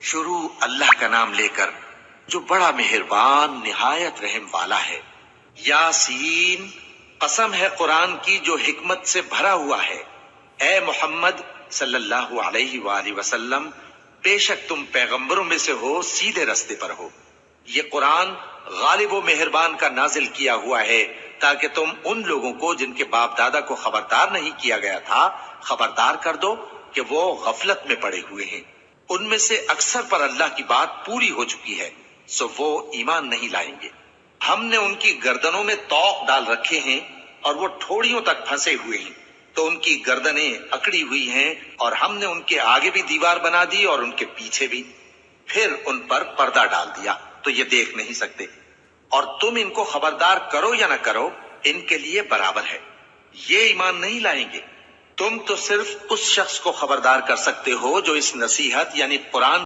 شروع اللہ کا نام لے کر جو بڑا مہربان نہایت رحم والا ہے۔ یاسین، قسم ہے قرآن کی جو حکمت سے بھرا ہوا ہے۔ اے محمد صلی اللہ علیہ وآلہ وسلم، بے شک تم پیغمبروں میں سے ہو، سیدھے رستے پر ہو۔ یہ قرآن غالب و مہربان کا نازل کیا ہوا ہے تاکہ تم ان لوگوں کو جن کے باپ دادا کو خبردار نہیں کیا گیا تھا خبردار کر دو کہ وہ غفلت میں پڑے ہوئے ہیں۔ ان میں سے اکثر پر اللہ کی بات پوری ہو چکی ہے، سو وہ ایمان نہیں لائیں گے۔ ہم نے ان کی گردنوں میں طوق ڈال رکھے ہیں اور وہ ٹھوڑیوں تک پھنسے ہوئے ہیں، تو ان کی گردنیں اکڑی ہوئی ہیں، اور ہم نے ان کے آگے بھی دیوار بنا دی اور ان کے پیچھے بھی، پھر ان پر پردہ ڈال دیا تو یہ دیکھ نہیں سکتے۔ اور تم ان کو خبردار کرو یا نہ کرو، ان کے لیے برابر ہے، یہ ایمان نہیں لائیں گے۔ تم تو صرف اس شخص کو خبردار کر سکتے ہو جو اس نصیحت یعنی قرآن